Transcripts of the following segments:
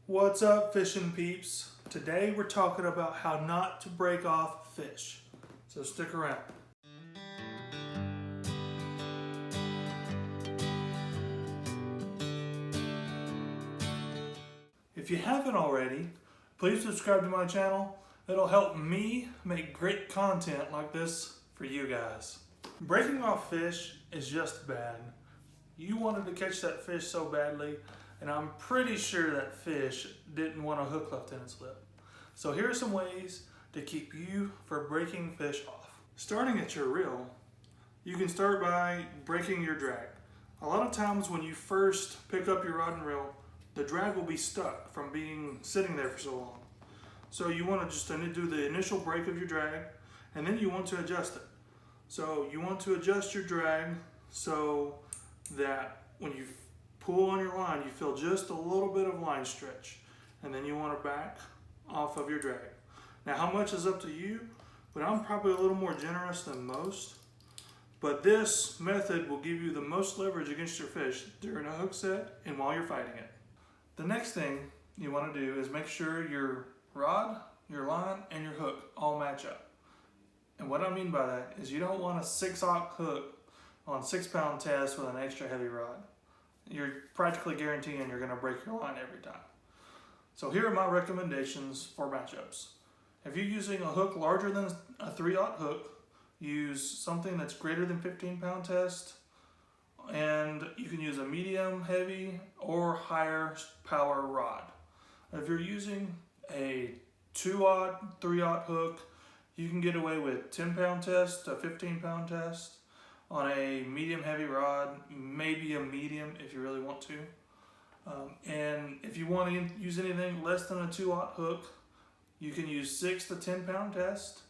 What's up, fishing peeps? Today we're talking about how not to break off fish. So stick around. If you haven't already, please subscribe to my channel. It'll help me make great content like this for you guys. Breaking off fish is just bad. You wanted to catch that fish so badly, and I'm pretty sure that fish didn't want a hook left in its lip. So here are some ways to keep you from breaking fish off. Starting at your reel, you can start by breaking your drag. A lot of times when you first pick up your rod and reel, the drag will be stuck from sitting there for so long. So you want to just do the initial break of your drag, and then you want to adjust it. So you want to adjust your drag so that when you pull on your line, you feel just a little bit of line stretch, and then you want to back off of your drag. Now, how much is up to you, but I'm probably a little more generous than most. But this method will give you the most leverage against your fish during a hook set and while you're fighting it. The next thing you want to do is make sure your rod, your line, and your hook all match up. And what I mean by that is you don't want a 6/0 hook on 6-pound test with an extra heavy rod. You're practically guaranteeing you're going to break your line every time. So here are my recommendations for matchups. If you're using a hook larger than a 3/0 hook, use something that's greater than 15-pound test, and you can use a medium heavy or higher power rod. If you're using a 2/0, 3/0 hook, you can get away with 10-pound test to 15-pound test on a medium heavy rod, maybe a medium if you really want to. And if you want to use anything less than a 2/0 hook, you can use 6 to 10-pound test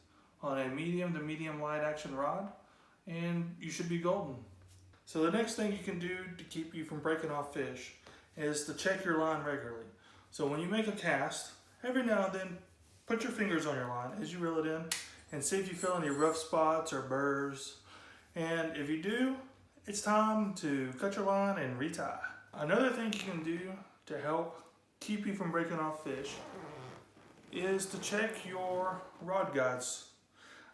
on a medium to medium light action rod, and you should be golden. So the next thing you can do to keep you from breaking off fish is to check your line regularly. So when you make a cast, every now and then, put your fingers on your line as you reel it in and see if you feel any rough spots or burrs. And if you do, it's time to cut your line and retie. Another thing you can do to help keep you from breaking off fish is to check your rod guides.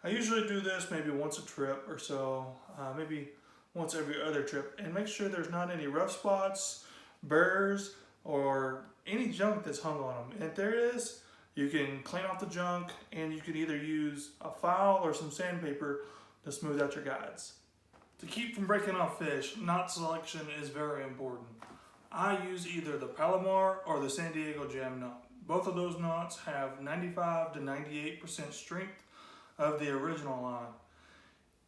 I usually do this maybe once a trip or so, maybe once every other trip, and make sure there's not any rough spots, burrs, or any junk that's hung on them. And if there is, you can clean off the junk, and you can either use a file or some sandpaper to smooth out your guides. To keep from breaking off fish, knot selection is very important. I use either the Palomar or the San Diego Jam knot. Both of those knots have 95 to 98% strength of the original line.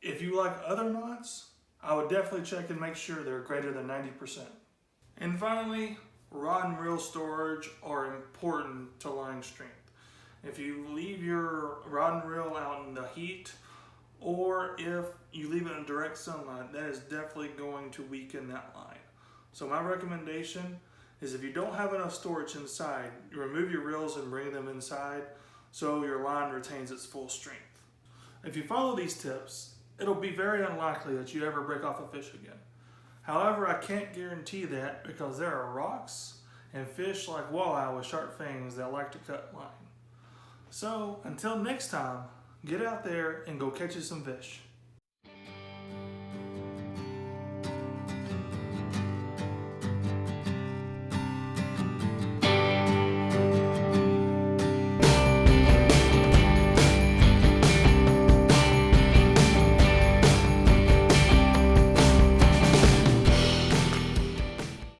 If you like other knots, I would definitely check and make sure they're greater than 90%. And finally, rod and reel storage are important to line strength. If you leave your rod and reel out in the heat, or if you leave it in direct sunlight, that is definitely going to weaken that line. So my recommendation is if you don't have enough storage inside, you remove your reels and bring them inside so your line retains its full strength. If you follow these tips, it'll be very unlikely that you ever break off a fish again. However, I can't guarantee that because there are rocks and fish like walleye with sharp fangs that like to cut line. So until next time, get out there and go catch you some fish.